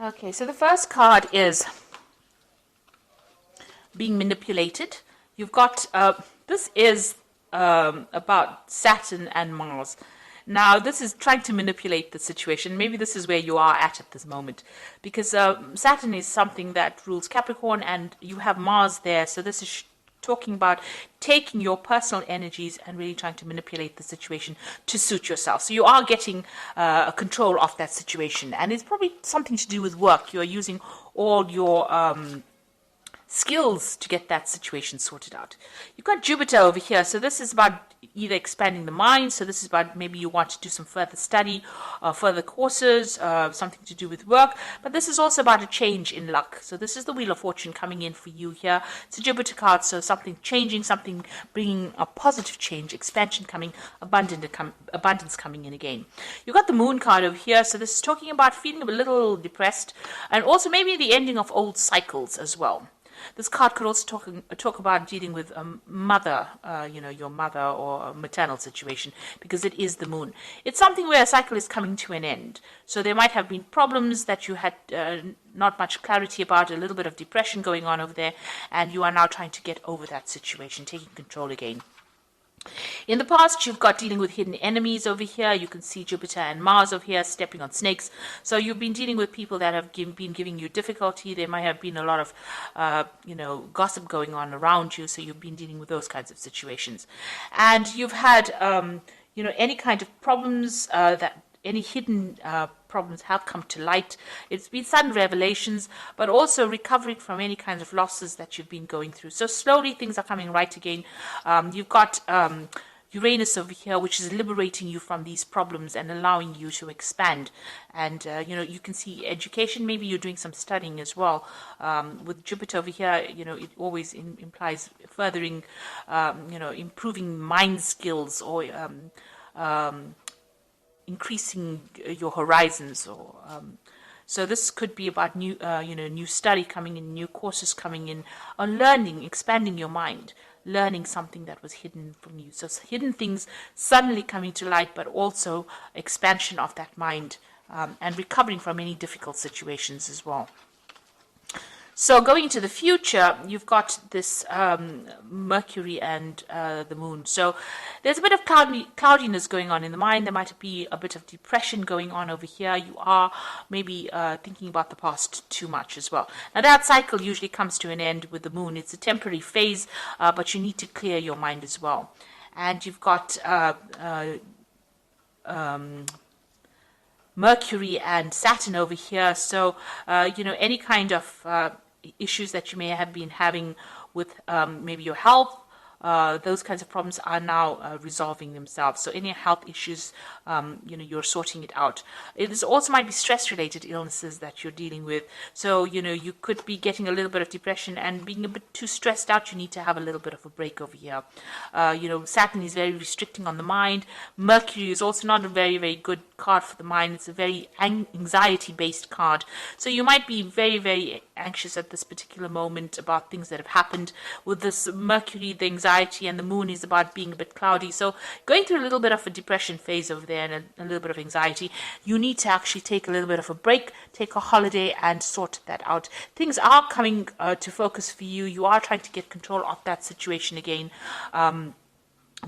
Okay, so the first card is being manipulated. You've got, this is about Saturn and Mars. Now, this is trying to manipulate the situation. Maybe this is where you are at this moment. Because Saturn is something that rules Capricorn and you have Mars there. So this is talking about taking your personal energies and really trying to manipulate the situation to suit yourself. So you are getting a control of that situation. And it's probably something to do with work. You're using all your skills to get that situation sorted out. You've got Jupiter over here, so this is about either expanding the mind, so this is about maybe you want to do some further study, further courses, something to do with work, but this is also about a change in luck. So this is the Wheel of Fortune coming in for you here. It's a Jupiter card, so something changing, something bringing a positive change, expansion coming, abundance coming in again. You've got the Moon card over here, so this is talking about feeling a little depressed, and also maybe the ending of old cycles as well. This card could also talk about dealing with a mother, your mother or a maternal situation, because it is the moon. It's something where a cycle is coming to an end. So there might have been problems that you had not much clarity about, a little bit of depression going on over there, and you are now trying to get over that situation, taking control again. In the past, you've got dealing with hidden enemies over here. You can see Jupiter and Mars over here stepping on snakes. So you've been dealing with people that have been giving you difficulty. There might have been a lot of, gossip going on around you. So you've been dealing with those kinds of situations. And you've had, any kind of problems any hidden problems have come to light. It's been sudden revelations, but also recovering from any kinds of losses that you've been going through. So slowly things are coming right again. You've got Uranus over here, which is liberating you from these problems and allowing you to expand. And, you can see education. Maybe you're doing some studying as well. With Jupiter over here, it always implies furthering, improving mind skills or increasing your horizons, or so this could be about new study coming in, new courses coming in, or learning, expanding your mind, learning something that was hidden from you. So hidden things suddenly coming to light, but also expansion of that mind, and recovering from any difficult situations as well. So going into the future, you've got this Mercury and the Moon. So there's a bit of cloudiness going on in the mind. There might be a bit of depression going on over here. You are maybe thinking about the past too much as well. Now that cycle usually comes to an end with the Moon. It's a temporary phase, but you need to clear your mind as well. And you've got Mercury and Saturn over here. So, any kind of issues that you may have been having with maybe your health, those kinds of problems are now resolving themselves. So any health issues, you're sorting it out. It also might be stress-related illnesses that you're dealing with. So, you could be getting a little bit of depression and being a bit too stressed out. You need to have a little bit of a break over here. Saturn is very restricting on the mind. Mercury is also not a very, very good card for the mind. It's a very anxiety-based card. So you might be very, very anxious at this particular moment about things that have happened. With this Mercury, the anxiety, and the Moon is about being a bit cloudy. So going through a little bit of a depression phase over there and a little bit of anxiety, you need to actually take a little bit of a break, take a holiday, and sort that out. Things are coming to focus for you. You are trying to get control of that situation again.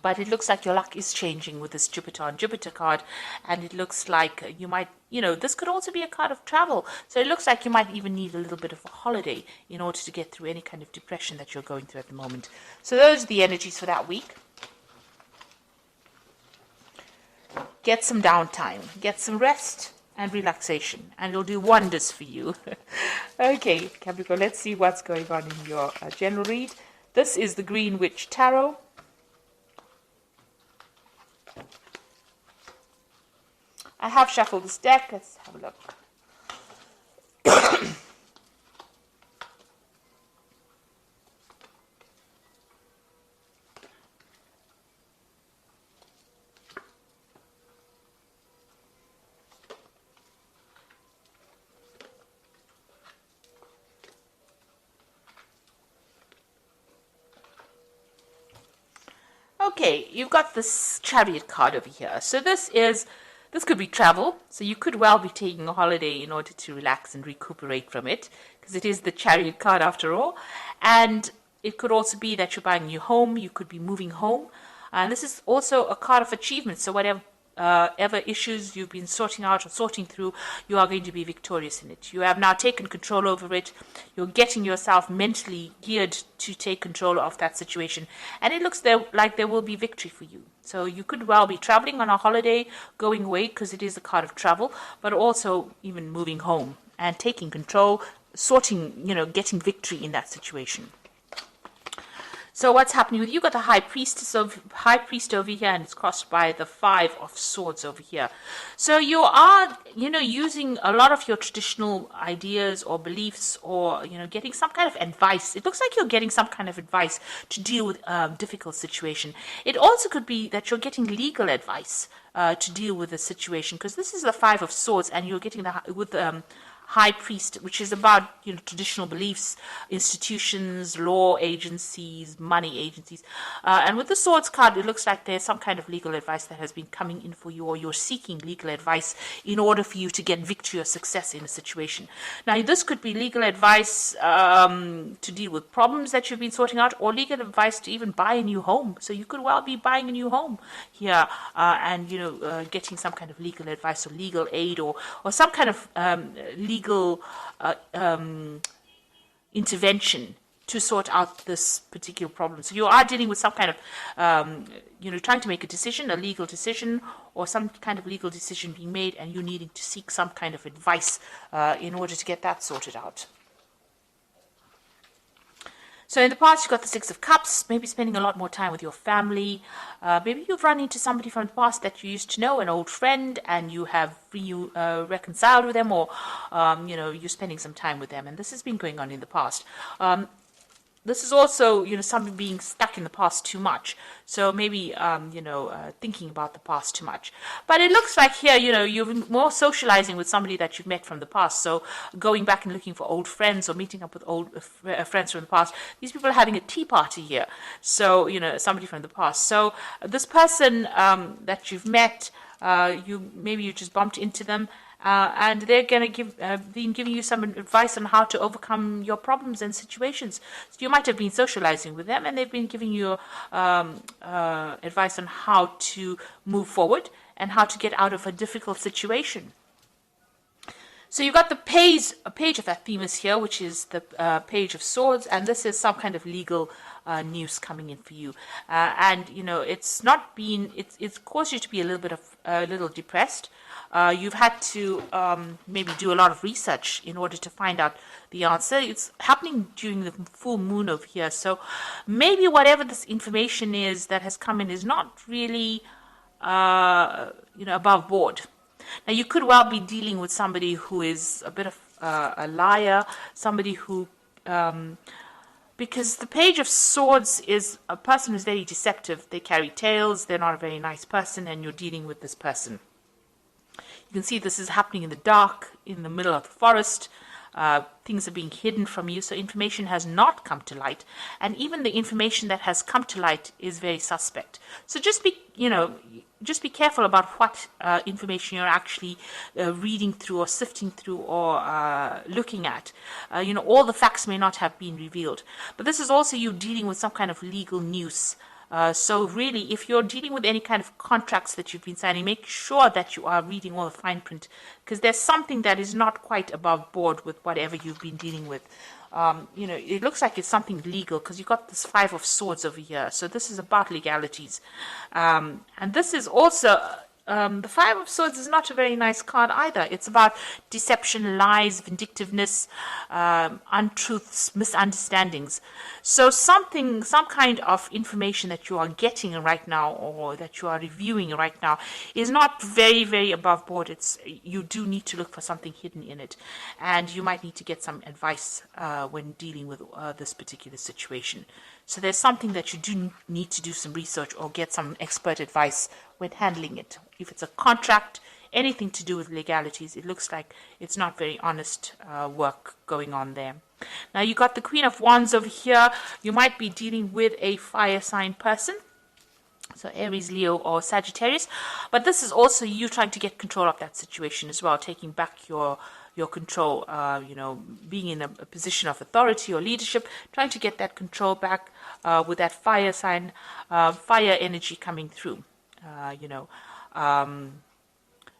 But it looks like your luck is changing with this Jupiter and Jupiter card. And it looks like you might, this could also be a card of travel. So it looks like you might even need a little bit of a holiday in order to get through any kind of depression that you're going through at the moment. So those are the energies for that week. Get some downtime, get some rest and relaxation, and it'll do wonders for you. Okay, Capricorn, let's see what's going on in your general read. This is the Green Witch Tarot. I have shuffled this deck. Let's have a look. Okay, you've got this Chariot card over here. So this is This could be travel, so you could well be taking a holiday in order to relax and recuperate from it, because it is the Chariot card after all. And it could also be that you're buying a new home, you could be moving home. And this is also a card of achievement, so whatever ever issues you've been sorting out or sorting through, you are going to be victorious in it. You have now taken control over it. You're getting yourself mentally geared to take control of that situation. And it looks like there will be victory for you. So you could well be traveling on a holiday, going away, because it is a card of travel, but also even moving home and taking control, sorting, getting victory in that situation. So what's happening with you? Got the High Priest over here, and it's crossed by the Five of Swords over here. So you are, using a lot of your traditional ideas or beliefs, or getting some kind of advice. It looks like you're getting some kind of advice to deal with a difficult situation. It also could be that you're getting legal advice to deal with the situation, because this is the Five of Swords, and you're getting with High Priest, which is about traditional beliefs, institutions, law agencies, money agencies, and with the Swords card, it looks like there's some kind of legal advice that has been coming in for you, or you're seeking legal advice in order for you to get victory or success in a situation. Now, this could be legal advice to deal with problems that you've been sorting out, or legal advice to even buy a new home. So you could well be buying a new home here, and getting some kind of legal advice or legal aid, or some kind of legal intervention to sort out this particular problem. So you are dealing with some kind of, trying to make a decision, a legal decision, or some kind of legal decision being made, and you needing to seek some kind of advice in order to get that sorted out. So in the past, you got the Six of Cups, maybe spending a lot more time with your family. Maybe you've run into somebody from the past that you used to know, an old friend, and you have reconciled with them, or, you're spending some time with them. And this has been going on in the past. This is also, somebody being stuck in the past too much. So maybe, thinking about the past too much. But it looks like here, you're more socializing with somebody that you've met from the past. So going back and looking for old friends, or meeting up with old friends from the past. These people are having a tea party here. So, somebody from the past. So this person that you've met, you just bumped into them. And they're going to been giving you some advice on how to overcome your problems and situations. So you might have been socializing with them, and they've been giving you advice on how to move forward and how to get out of a difficult situation. So you've got the page of Themis here, which is the Page of Swords, and this is some kind of legal news coming in for you. And it's not been, it's caused you to be a little depressed. You've had to maybe do a lot of research in order to find out the answer. It's happening during the full moon over here. So maybe whatever this information is that has come in is not really, above board. Now, you could well be dealing with somebody who is a bit of a liar, somebody who... because the Page of Swords is a person who's very deceptive. They carry tails, they're not a very nice person, and you're dealing with this person. You can see this is happening in the dark, in the middle of the forest. Things are being hidden from you, so information has not come to light. And even the information that has come to light is very suspect. So just be careful about what information you're actually reading through or sifting through or looking at. All the facts may not have been revealed. But this is also you dealing with some kind of legal news. So really, if you're dealing with any kind of contracts that you've been signing, make sure that you are reading all the fine print, because there's something that is not quite above board with whatever you've been dealing with. It looks like it's something legal, because you've got this Five of Swords over here. So this is about legalities. And this is also... the Five of Swords is not a very nice card either. It's about deception, lies, vindictiveness, untruths, misunderstandings. So some kind of information that you are getting right now, or that you are reviewing right now, is not very, very above board. You do need to look for something hidden in it. And you might need to get some advice when dealing with this particular situation. So there's something that you do need to do some research or get some expert advice when handling it. If it's a contract, anything to do with legalities, it looks like it's not very honest work going on there. Now, you got the Queen of Wands over here. You might be dealing with a fire sign person. So Aries, Leo, or Sagittarius. But this is also you trying to get control of that situation as well, taking back your control, being in a position of authority or leadership, trying to get that control back with that fire sign, fire energy coming through.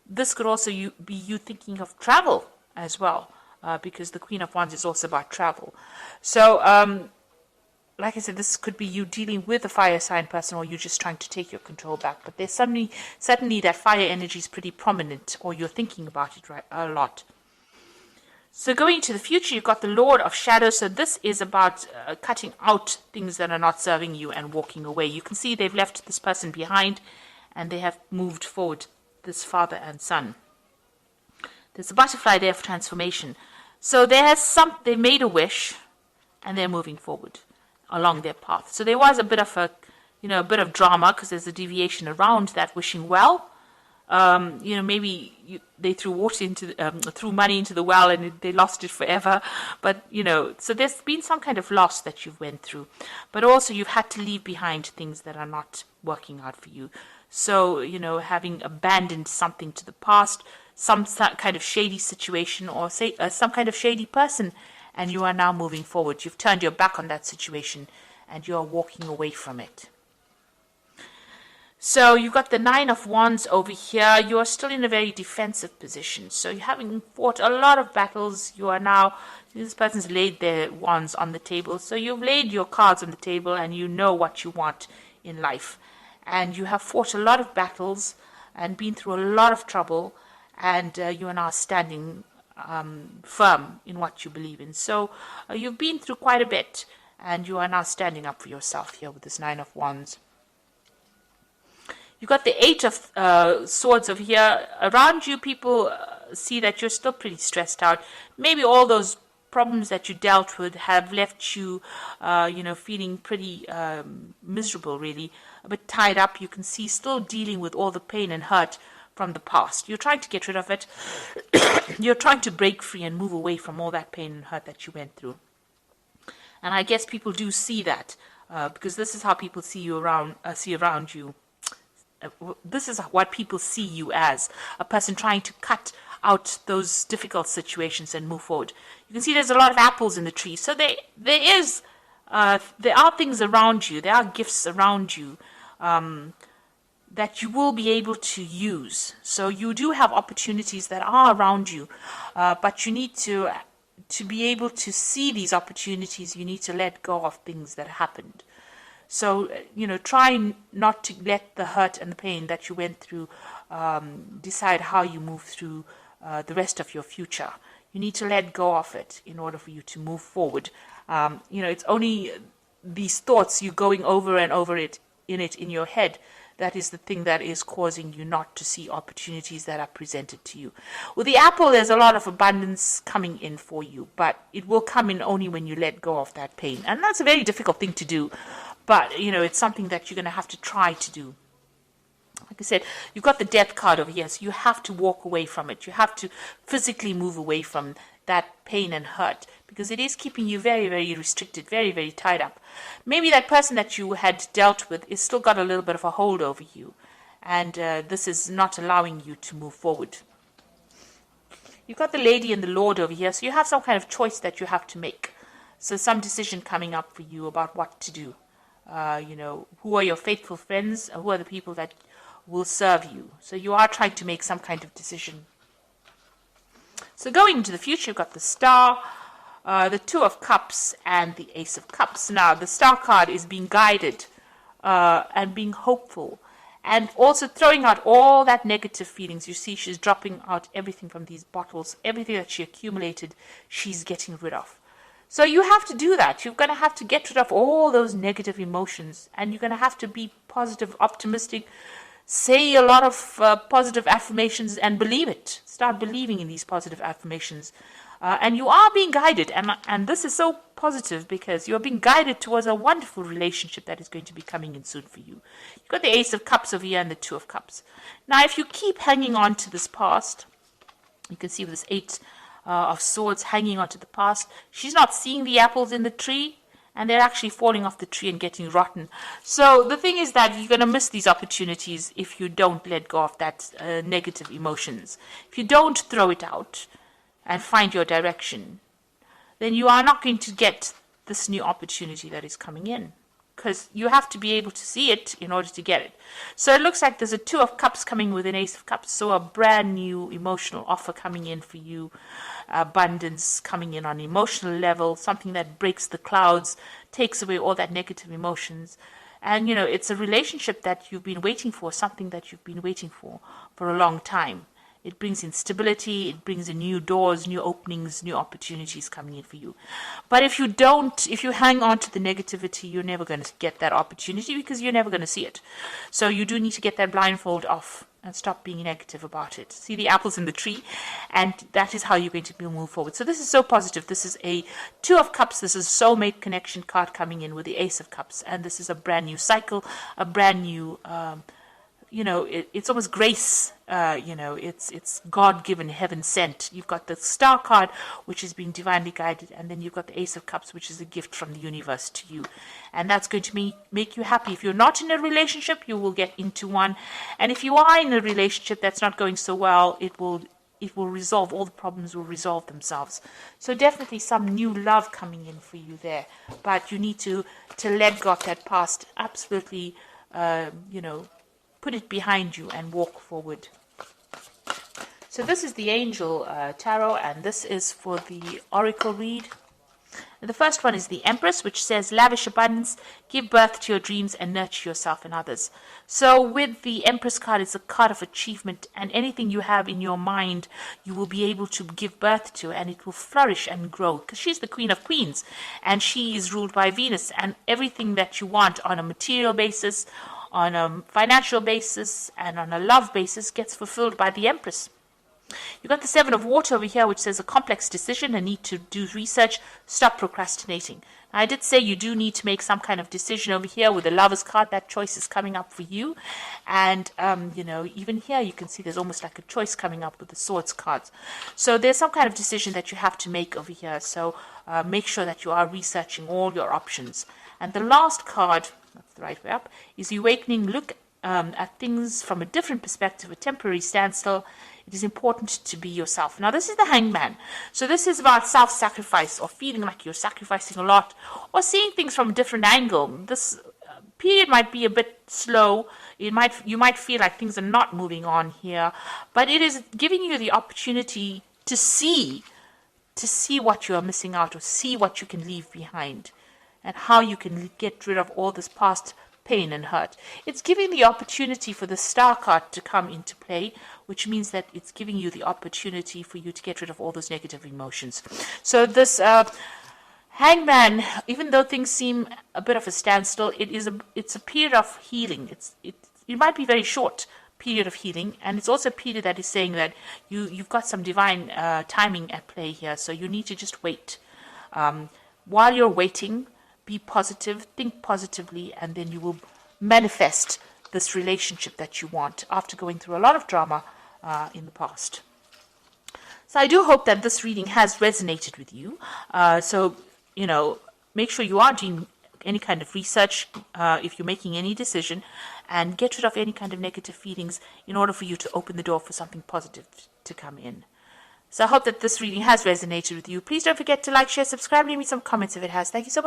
This could also be you thinking of travel as well, because the Queen of Wands is also about travel. So, like I said, this could be you dealing with a fire sign person, or you just trying to take your control back. But there's suddenly that fire energy is pretty prominent, or you're thinking about it a lot. So going into the future, you've got the Lord of Shadows. So this is about cutting out things that are not serving you and walking away. You can see they've left this person behind, and they have moved forward, this father and son. There's a butterfly there for transformation. So they made a wish, and they're moving forward along their path. So there was a bit of drama, because there's a deviation around that wishing well. Maybe they threw money into the well and they lost it forever. But, so there's been some kind of loss that you've went through. But also you've had to leave behind things that are not working out for you. So, having abandoned something to the past, some kind of shady situation, or say some kind of shady person, and you are now moving forward. You've turned your back on that situation and you are walking away from it. So you've got the Nine of Wands over here. You are still in a very defensive position. So you're having fought a lot of battles. This person's laid their wands on the table. So you've laid your cards on the table and you know what you want in life. And you have fought a lot of battles and been through a lot of trouble. And you are now standing firm in what you believe in. So you've been through quite a bit. And you are now standing up for yourself here with this Nine of Wands. You've got the Eight of Swords over here. Around you, people see that you're still pretty stressed out. Maybe all those problems that you dealt with have left you, feeling pretty miserable, really. A bit tied up. You can see still dealing with all the pain and hurt from the past. You're trying to get rid of it. You're trying to break free and move away from all that pain and hurt that you went through. And I guess people do see that, because this is how people see around you. This is what people see you as, a person trying to cut out those difficult situations and move forward. You can see there's a lot of apples in the tree. So there are things around you, there are gifts around you that you will be able to use. So you do have opportunities that are around you, but you need to be able to see these opportunities. You need to let go of things that happened. So, try not to let the hurt and the pain that you went through decide how you move through the rest of your future. You need to let go of it in order for you to move forward. It's only these thoughts you going over and over it in your head that is the thing that is causing you not to see opportunities that are presented to you. With the apple, there's a lot of abundance coming in for you, but it will come in only when you let go of that pain. And that's a very difficult thing to do. But, it's something that you're going to have to try to do. Like I said, you've got the Death card over here, so you have to walk away from it. You have to physically move away from that pain and hurt, because it is keeping you very, very restricted, very, very tied up. Maybe that person that you had dealt with is still got a little bit of a hold over you, and this is not allowing you to move forward. You've got the Lady and the Lord over here, so you have some kind of choice that you have to make. So some decision coming up for you about what to do. Who are your faithful friends? Who are the people that will serve you? So you are trying to make some kind of decision. So going into the future, you've got the Star, the Two of Cups, and the Ace of Cups. Now, the Star card is being guided and being hopeful, and also throwing out all that negative feelings. You see, she's dropping out everything from these bottles, everything that she accumulated, she's getting rid of. So you have to do that. You're going to have to get rid of all those negative emotions, and you're going to have to be positive, optimistic, say a lot of positive affirmations and believe it. Start believing in these positive affirmations. And you are being guided, and this is so positive because you're being guided towards a wonderful relationship that is going to be coming in soon for you. You've got the Ace of Cups over here and the Two of Cups. Now, if you keep hanging on to this past, you can see with this Eight of Swords hanging onto the past. She's not seeing the apples in the tree, and they're actually falling off the tree and getting rotten. So the thing is that you're going to miss these opportunities if you don't let go of that negative emotions. If you don't throw it out and find your direction, then you are not going to get this new opportunity that is coming in, because you have to be able to see it in order to get it. So it looks like there's a Two of Cups coming with an Ace of Cups, so a brand new emotional offer coming in for you, abundance coming in on an emotional level, something that breaks the clouds, takes away all that negative emotions. And, it's a relationship that you've been waiting for, something that you've been waiting for a long time. It brings in stability, it brings in new doors, new openings, new opportunities coming in for you. But if you hang on to the negativity, you're never going to get that opportunity, because you're never going to see it. So you do need to get that blindfold off and stop being negative about it. See the apples in the tree, and that is how you're going to move forward. So this is so positive. This is a Two of Cups. This is a soulmate connection card coming in with the Ace of Cups, and this is a brand new cycle, a brand new it's almost grace, it's God-given, heaven-sent. You've got the Star card, which is being divinely guided, and then you've got the Ace of Cups, which is a gift from the universe to you. And that's going to make you happy. If you're not in a relationship, you will get into one. And if you are in a relationship that's not going so well, it will resolve, all the problems will resolve themselves. So definitely some new love coming in for you there. But you need to let go of that past, absolutely, put it behind you and walk forward. So this is the Angel Tarot, and this is for the Oracle read. And the first one is the Empress, which says, lavish abundance, give birth to your dreams and nurture yourself and others. So with the Empress card, it's a card of achievement, and anything you have in your mind, you will be able to give birth to, and it will flourish and grow, because she's the Queen of Queens, and she is ruled by Venus, and everything that you want on a material basis, on a financial basis, and on a love basis gets fulfilled by the Empress. You've got the Seven of Water over here, which says a complex decision, a need to do research, stop procrastinating. Now, I did say you do need to make some kind of decision over here with the Lover's card. That choice is coming up for you. And, even here you can see there's almost like a choice coming up with the Swords cards. So there's some kind of decision that you have to make over here. So make sure that you are researching all your options. And the last card, that's the right way up, is the Awakening. Look at things from a different perspective, a temporary standstill. It is important to be yourself. Now, this is the Hangman. So this is about self-sacrifice, or feeling like you're sacrificing a lot, or seeing things from a different angle. This period might be a bit slow. You might feel like things are not moving on here, but it is giving you the opportunity to see what you are missing out, or see what you can leave behind, and how you can get rid of all this past pain and hurt. It's giving the opportunity for the Star card to come into play, which means that it's giving you the opportunity for you to get rid of all those negative emotions. So this Hangman, even though things seem a bit of a standstill, it's a period of healing. It might be very short period of healing, and it's also a period that is saying that you've got some divine timing at play here, so you need to just wait. While you're waiting, be positive, think positively, and then you will manifest this relationship that you want after going through a lot of drama in the past. So I do hope that this reading has resonated with you. Make sure you are doing any kind of research if you're making any decision, and get rid of any kind of negative feelings in order for you to open the door for something positive to come in. So I hope that this reading has resonated with you. Please don't forget to like, share, subscribe, leave me some comments if it has. Thank you so much.